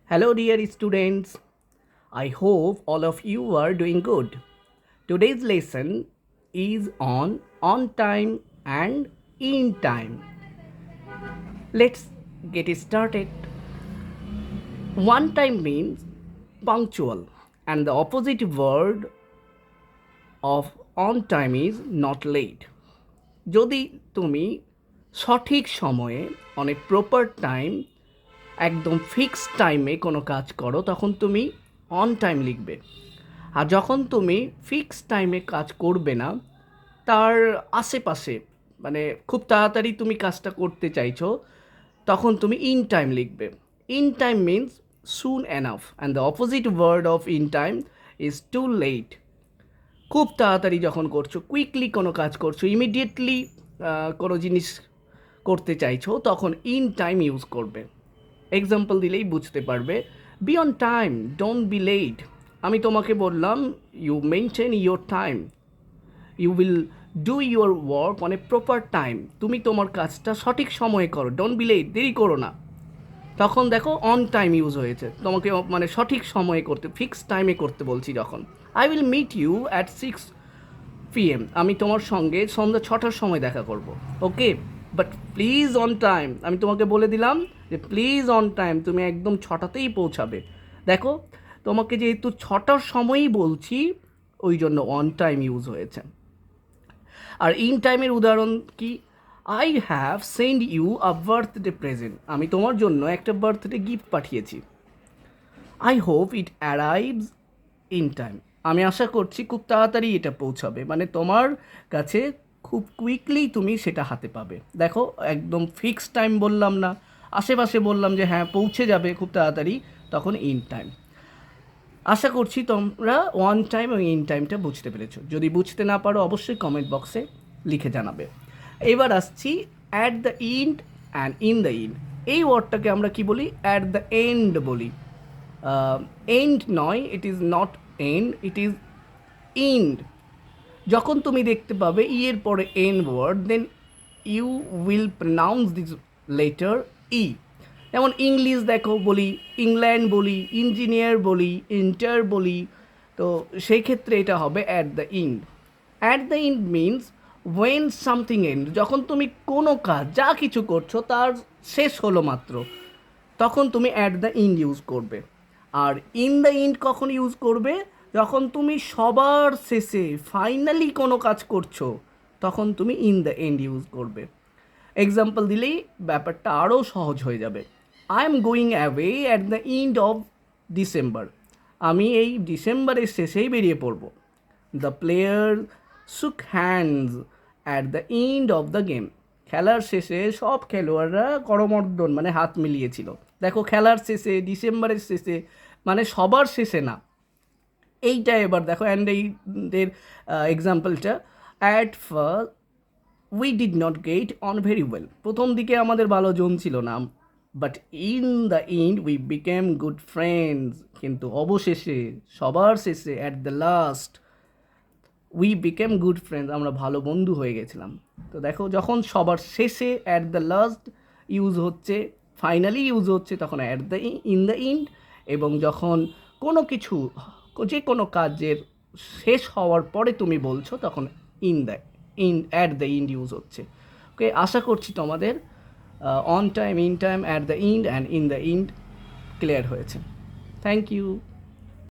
Hello, dear students. I hope all of you are doing good. Today's lesson is on time and in time. Let's get started. On time means punctual, and the opposite word of on time is not late. যদি তুমি সঠিক সময়ে on a proper time একদম fixed টাইমে কোনো কাজ করো তখন তুমি অন টাইম লিখবে। আর যখন তুমি ফিক্সড টাইমে কাজ করবে না, তার আশেপাশে মানে খুব তাড়াতাড়ি তুমি কাজটা করতে চাইছো, তখন তুমি ইন টাইম লিখবে। In time means soon enough, and the opposite word of in time is too late. খুব তাড়াতাড়ি যখন করছো, কুইকলি কোনো কাজ করছো, ইমিডিয়েটলি কোনো জিনিস করতে চাইছো, তখন ইন টাইম ইউজ করবে। এক্সাম্পল দিলেই বুঝতে পারবে। Be on time, don't be late. আমি তোমাকে বললাম you maintain your time, you will do your work on a proper time. তুমি তোমার কাজটা সঠিক সময়ে করো, ডোন্ট বি লেট, দেরি করো না। তখন দেখো অন টাইম ইউজ হয়েছে, তোমাকে মানে সঠিক সময়ে করতে, ফিক্সড টাইমে করতে বলছি যখন। I will meet you at 6 PM, আমি তোমার সঙ্গে সন্ধ্যা 6টার সময় দেখা করব, ওকে? বাট প্লিজ অন টাইম, আমি তোমাকে বলে দিলাম যে প্লিজ অন টাইম, তুমি একদম 6টাতেই পৌঁছাবে। দেখো, তোমাকে যেহেতু 6টার সময়ই বলছি, ওই জন্য অন টাইম ইউজ হয়েছে। আর ইন টাইমের উদাহরণ কি? I have send you a birthday present, আমি তোমার জন্য একটা বার্থডে গিফট পাঠিয়েছি। I hope it arrives in time, আমি আশা করছি খুব তাড়াতাড়ি এটা পৌঁছাবে, মানে তোমার কাছে খুব কুইকলি তুমি সেটা হাতে পাবে। দেখো, একদম ফিক্সড টাইম বললাম না, আশেপাশে বললাম যে হ্যাঁ পৌঁছে যাবে খুব তাড়াতাড়ি, তখন ইন টাইম। আশা করছি তোমরা ওয়ান টাইম এবং ইন টাইমটা বুঝতে পেরেছো। যদি বুঝতে না পারো অবশ্যই কমেন্ট বক্সে লিখে জানাবে। এবার আসছি at the end and in the end. এই ওয়ার্ডটাকে আমরা কি বলি? অ্যাট দ্য এন্ড বলি। এন্ড নয়, it is not end, it is end. যখন তুমি দেখতে পাবে ই এর পরে N word, then you will pronounce this letter E. যেমন ইংলিশ দেখো বলি, ইংল্যান্ড বলি, ইঞ্জিনিয়ার বলি, ইন্টার বলি, তো সেই ক্ষেত্রে এটা হবে at the end. At the end means when something end, যখন তুমি কোনো কাজ যা কিছু করছো তার শেষ হলো মাত্র, তখন তুমি অ্যাট দ্য ইন্ড ইউজ করবে। আর ইন দ্য ইন্ড কখন ইউজ করবে? যখন তুমি সবার শেষে ফাইনালি কোনো কাজ করছো, তখন তুমি ইন দ্য এন্ড ইউজ করবে। এক্সাম্পল দিলেই ব্যাপারটা আরও সহজ হয়ে যাবে। I am going away at the end of December, আমি এই ডিসেম্বরের শেষেই বেরিয়ে পড়ব। দ্য প্লেয়ার শুক hands at the end of the game, খেলার শেষে সব খেলোয়াড়রা করমর্দন মানে হাত মিলিয়েছিল। দেখো, খেলার শেষে, ডিসেম্বরের শেষে, মানে সবার শেষে না। এইটা এবার দেখো, অ্যান্ড এইদের এক্সাম্পলটা, at first we did not get on very well, প্রথম দিকে আমাদের ভালো জমছিল না, but in the end we became good friends, কিন্তু অবশেষে, সবার শেষে, at the last we became good friends, আমরা ভালো বন্ধু হয়ে গেছিলাম। তো দেখো, যখন সবার শেষে অ্যাট দ্য লাস্ট ইউজ হচ্ছে, ফাইনালি ইউজ হচ্ছে, তখন অ্যাট দ্য ইন দ্য ইন্ড। এবং যখন কোনো কিছু, যে কোনো কাজের শেষ হওয়ার পরে তুমি বলছো, তখন in the in at the end use হচ্ছে। ওকে, আশা করছি তোমাদের on time, in time, at the end and in the end clear হয়েছে। Thank you.